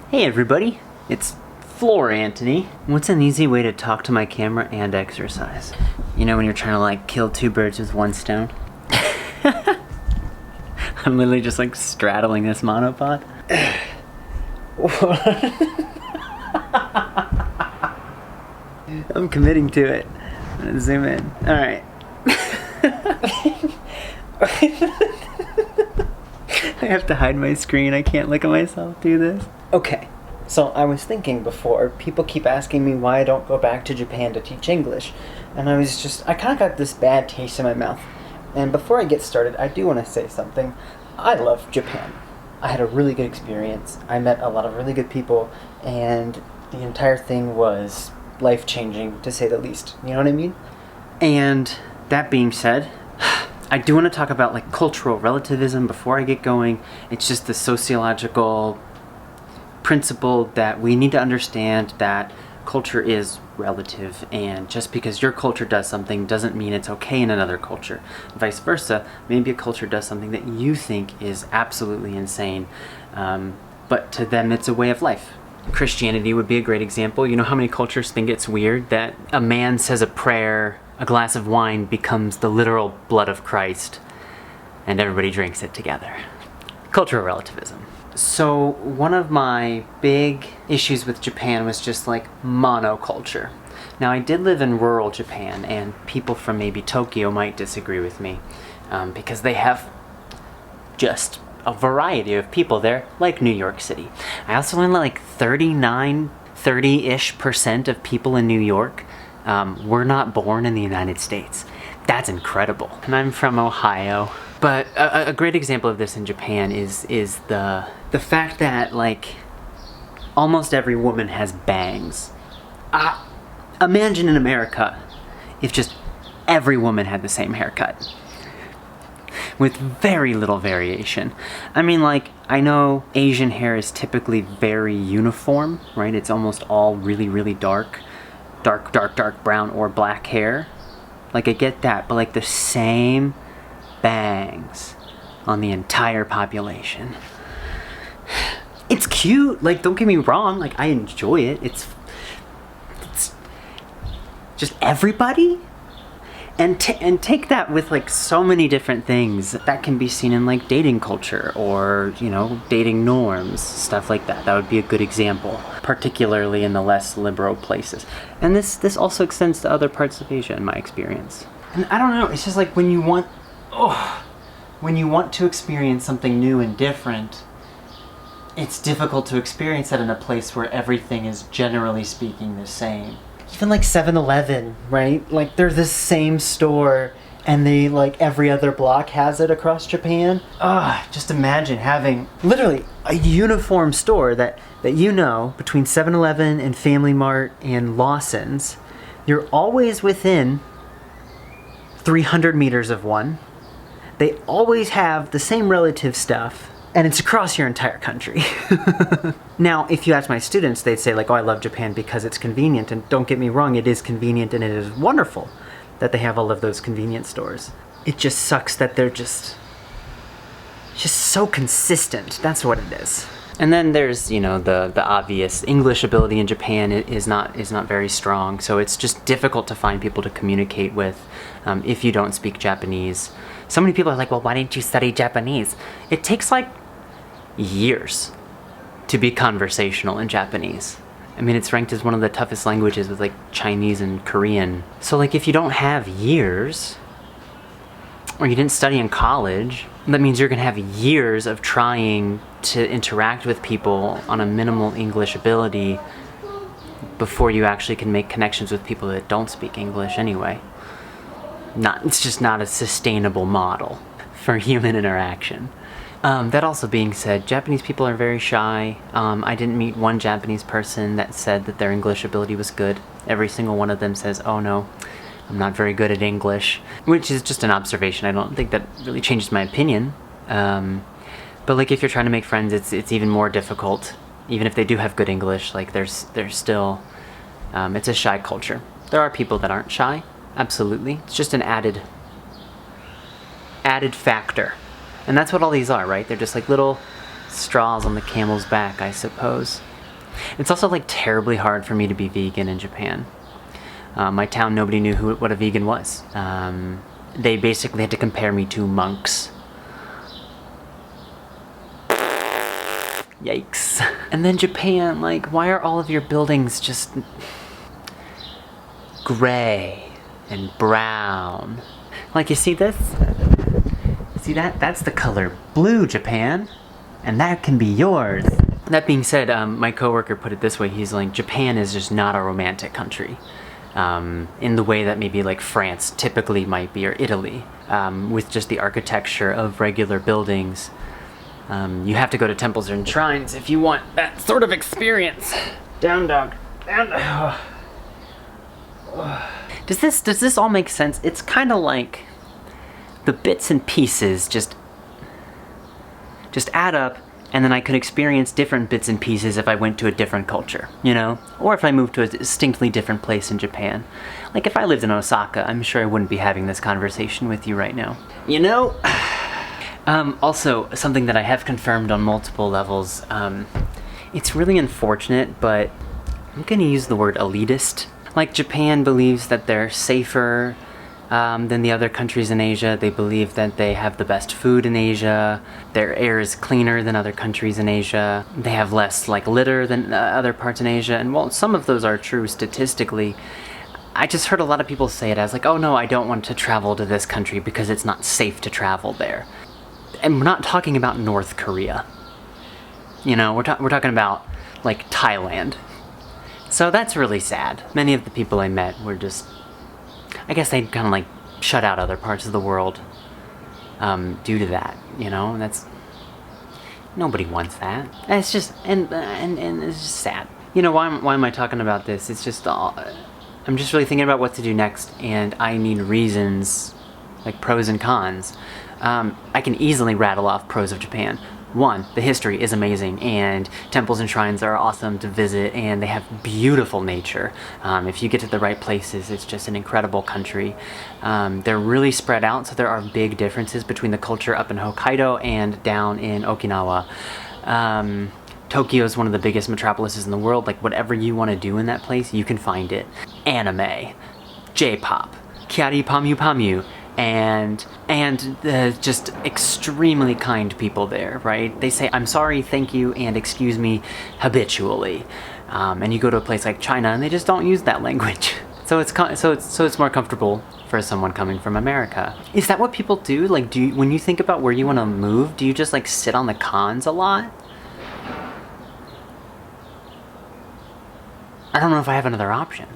Hey everybody, it's Antony. What's an easy way to talk to my camera and exercise? You know when you're trying to kill two birds with one stone? I'm literally just straddling this monopod. I'm committing to it. I'm gonna zoom in. Alright. I have to hide my screen. I can't look at myself do this. Okay, so I was thinking before, people keep asking me why I don't go back to Japan to teach English. And I kind of got this bad taste in my mouth. And before I get started, I do want to say something. I love Japan. I had a really good experience. I met a lot of really good people, and the entire thing was life-changing, to say the least. You know what I mean? And that being said, I do want to talk about cultural relativism before I get going. It's just the sociological principle that we need to understand that culture is relative, and just because your culture does something doesn't mean it's okay in another culture. Vice versa, maybe a culture does something that you think is absolutely insane, but to them it's a way of life. Christianity would be a great example. You know how many cultures think it's weird that a man says a prayer, a glass of wine becomes the literal blood of Christ, and everybody drinks it together. Cultural relativism. So one of my big issues with Japan was just monoculture. Now I did live in rural Japan, and people from maybe Tokyo might disagree with me because they have just a variety of people there, like New York City. I also learned that 30-ish% of people in New York were not born in the United States. That's incredible. And I'm from Ohio. But a great example of this in Japan is the fact that almost every woman has bangs. Imagine in America if just every woman had the same haircut with very little variation. I mean, I know Asian hair is typically very uniform, right? It's almost all really, really dark brown or black hair. I get that, but the same bangs on the entire population. It's cute, don't get me wrong, I enjoy it. It's just everybody? And take that with so many different things that can be seen in dating culture or, dating norms, stuff like that. That would be a good example, particularly in the less liberal places. And this also extends to other parts of Asia in my experience. And I don't know, it's just when you want to experience something new and different, it's difficult to experience that in a place where everything is generally speaking the same. Even 7-Eleven, right? They're the same store, and they every other block has it across Japan. Just imagine having literally a uniform store that between 7-Eleven and Family Mart and Lawson's, you're always within 300 meters of one. They always have the same relative stuff, and it's across your entire country. Now, if you ask my students, they'd say I love Japan because it's convenient, and don't get me wrong, it is convenient and it is wonderful that they have all of those convenience stores. It just sucks that they're just so consistent. That's what it is. And then there's, the obvious English ability in Japan is not very strong, so it's just difficult to find people to communicate with if you don't speak Japanese. So many people are well, why didn't you study Japanese? It takes years to be conversational in Japanese. I mean, it's ranked as one of the toughest languages with Chinese and Korean. So if you don't have years, or you didn't study in college, that means you're gonna have years of trying to interact with people on a minimal English ability before you actually can make connections with people that don't speak English anyway. It's just not a sustainable model for human interaction. That also being said, Japanese people are very shy. I didn't meet one Japanese person that said that their English ability was good. Every single one of them says, oh no, I'm not very good at English, which is just an observation. I don't think that really changes my opinion. But if you're trying to make friends, it's even more difficult. Even if they do have good English, there's still, it's a shy culture. There are people that aren't shy. Absolutely. It's just an added factor. And that's what all these are, right? They're just little straws on the camel's back, I suppose. It's also like terribly hard for me to be vegan in Japan. My town, nobody knew what a vegan was. They basically had to compare me to monks. Yikes. And then Japan, like, why are all of your buildings just gray and brown? Like, you see this? See that? That's the color blue, Japan. And that can be yours. That being said, my coworker put it this way. He's like, Japan is just not a romantic country. In the way that maybe like France typically might be, or Italy, with just the architecture of regular buildings. You have to go to temples and shrines if you want that sort of experience. Down dog. Down dog. Does this all make sense? It's kind of like the bits and pieces just add up, and then I could experience different bits and pieces if I went to a different culture, you know? Or if I moved to a distinctly different place in Japan. Like if I lived in Osaka, I'm sure I wouldn't be having this conversation with you right now. You know? Also, something that I have confirmed on multiple levels, it's really unfortunate, but I'm gonna use the word elitist. Like Japan believes that they're safer than the other countries in Asia. They believe that they have the best food in Asia. Their air is cleaner than other countries in Asia. They have less like litter than other parts in Asia. And while some of those are true statistically, I just heard a lot of people say it as like, oh no, I don't want to travel to this country because it's not safe to travel there. And we're not talking about North Korea. You know, we're talking about like Thailand. So that's really sad. Many of the people I met were just, I guess they'd kind of like shut out other parts of the world due to that, you know. And that's, nobody wants that. And it's just and it's just sad. You know, why am I talking about this? It's just I'm just really thinking about what to do next, and I need reasons, like pros and cons. I can easily rattle off pros of Japan. One, the history is amazing, and temples and shrines are awesome to visit, and they have beautiful nature. If you get to the right places, it's just an incredible country. They're really spread out, so there are big differences between the culture up in Hokkaido and down in Okinawa. Tokyo is one of the biggest metropolises in the world. Like, whatever you want to do in that place, you can find it. Anime, J-pop, Kyari Pamu Pamu, and just extremely kind people there, right? They say, I'm sorry, thank you, and excuse me habitually. And you go to a place like China, and they just don't use that language. So it's more comfortable for someone coming from America. Is that what people do? Like, when you think about where you want to move, do you just like sit on the cons a lot? I don't know if I have another option.